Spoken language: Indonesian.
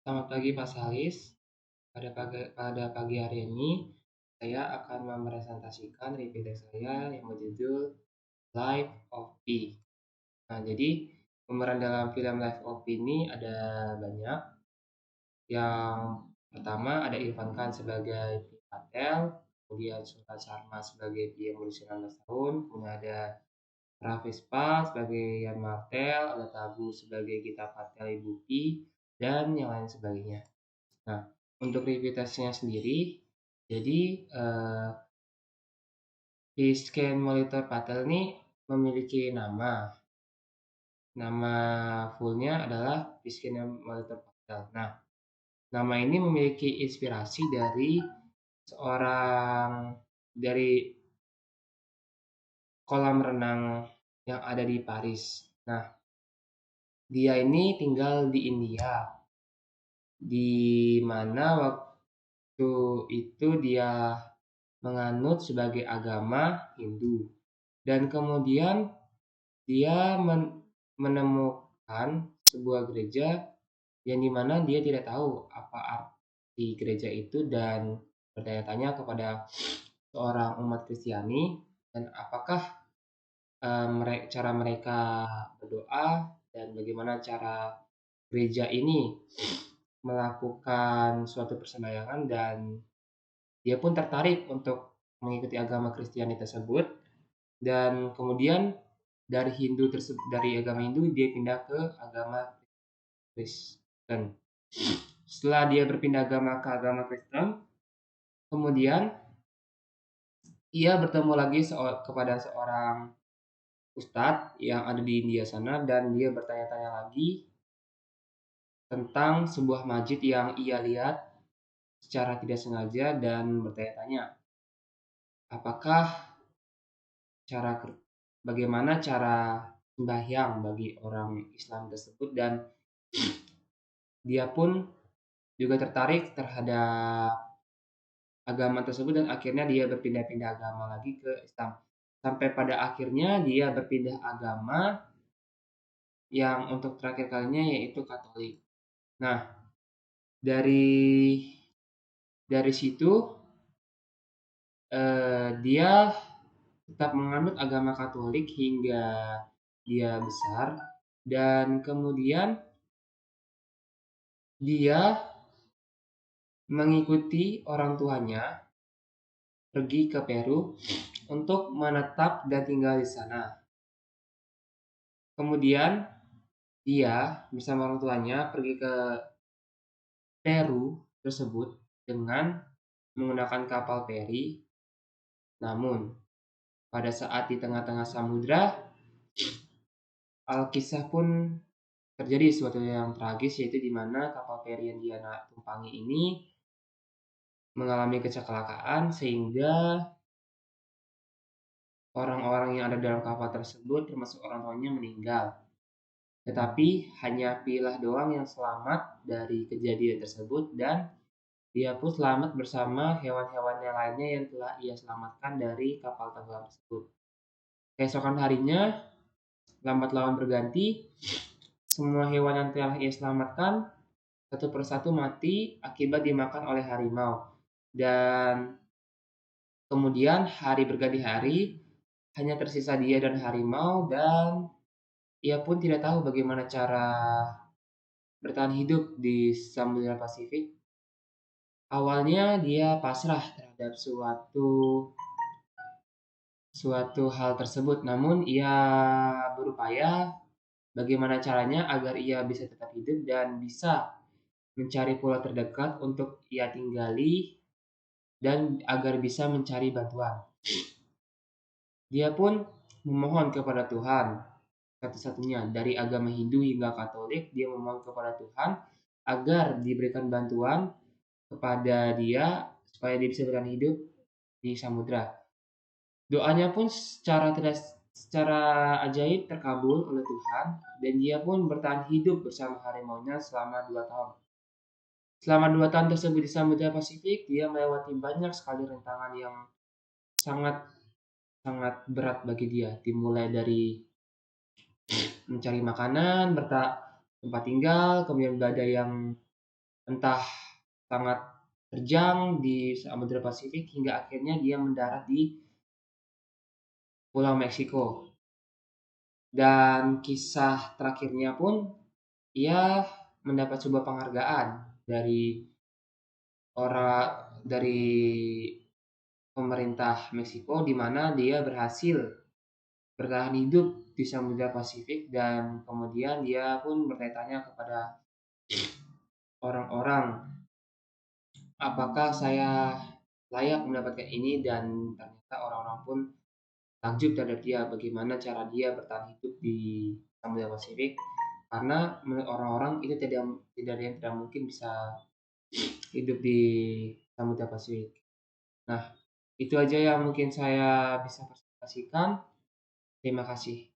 Selamat pagi Pak Salis. Pada pagi hari ini, saya akan mempresentasikan review teks saya yang berjudul Life of Pi. Nah, jadi pemeran dalam film Life of Pi ini ada banyak. Yang pertama ada Irfan Khan sebagai Pi Patel, kemudian Sultan Sharma sebagai Pi yang berusia 16 tahun, kemudian ada Raffi Pal sebagai Yan Martel, ada Tabu sebagai Gita Patel Ibu Pi, dan yang lain sebagainya. Nah, untuk review tesnya sendiri, jadi P-scan monitor Patel ini memiliki nama. Nama fullnya adalah P-scan monitor Patel. Nah, nama ini memiliki inspirasi dari kolam renang yang ada di Paris. Nah, dia ini tinggal di India, di mana waktu itu dia menganut sebagai agama Hindu. Dan kemudian dia menemukan sebuah gereja yang dimana dia tidak tahu apa arti gereja itu dan bertanya-tanya kepada seorang umat Kristiani dan apakah cara mereka berdoa dan bagaimana cara gereja ini melakukan suatu persembahyangan, dan dia pun tertarik untuk mengikuti agama Kristiani tersebut. Dan kemudian dari agama Hindu dia pindah ke agama Kristen. Setelah dia berpindah ke agama Kristen, kemudian ia bertemu lagi kepada seorang ustadz yang ada di India sana, dan dia bertanya-tanya lagi tentang sebuah masjid yang ia lihat secara tidak sengaja, dan bertanya-tanya apakah bagaimana cara sembahyang bagi orang Islam tersebut, dan dia pun juga tertarik terhadap agama tersebut dan akhirnya dia berpindah-pindah agama lagi ke Islam. Sampai pada akhirnya dia berpindah agama yang untuk terakhir kalinya yaitu Katolik. Nah, dari situ dia tetap menganut agama Katolik hingga dia besar, dan kemudian dia mengikuti orang tuanya pergi ke Peru untuk menetap dan tinggal di sana. Kemudian dia bersama orang tuanya pergi ke Peru tersebut dengan menggunakan kapal feri. Namun, pada saat di tengah-tengah samudra, alkisah pun terjadi sesuatu yang tragis, yaitu di mana kapal feri yang dia tumpangi ini mengalami kecelakaan sehingga orang-orang yang ada dalam kapal tersebut termasuk orang tuanya meninggal. Tetapi hanya Pilah doang yang selamat dari kejadian tersebut, dan dia pun selamat bersama hewan-hewan yang lainnya yang telah ia selamatkan dari kapal tenggelam tersebut. Keesokan harinya, lambat laun berganti, semua hewan yang telah ia selamatkan satu persatu mati akibat dimakan oleh harimau. Dan kemudian hari berganti hari, hanya tersisa dia dan harimau, dan ia pun tidak tahu bagaimana cara bertahan hidup di Samudra Pasifik. Awalnya dia pasrah terhadap suatu hal tersebut, namun ia berupaya bagaimana caranya agar ia bisa tetap hidup dan bisa mencari pulau terdekat untuk ia tinggali dan agar bisa mencari bantuan. Dia pun memohon kepada Tuhan, satu-satunya dari agama Hindu hingga Katolik, dia memohon kepada Tuhan agar diberikan bantuan kepada dia supaya dia bisa bertahan hidup di samudra. Doanya pun secara ajaib terkabul oleh Tuhan, dan dia pun bertahan hidup bersama harimaunya selama 2 tahun. Selama 2 tahun tersebut di Samudra Pasifik, dia melewati banyak sekali rintangan yang sangat sangat berat bagi dia, dimulai dari mencari makanan, tempat tinggal, kemudian badai yang entah sangat terjang di Samudra Pasifik hingga akhirnya dia mendarat di Pulau Meksiko. Dan kisah terakhirnya pun ia mendapat sebuah penghargaan dari dari pemerintah Meksiko di mana dia berhasil bertahan hidup di Samudra Pasifik dan kemudian dia pun bertanya-tanya kepada orang-orang apakah saya layak mendapatkan ini, dan ternyata orang-orang pun takjub terhadap dia bagaimana cara dia bertahan hidup di Samudra Pasifik karena menurut orang-orang itu tidak ada yang tidak mungkin bisa hidup di Samudra Pasifik. Nah, itu aja yang mungkin saya bisa presentasikan. Terima kasih.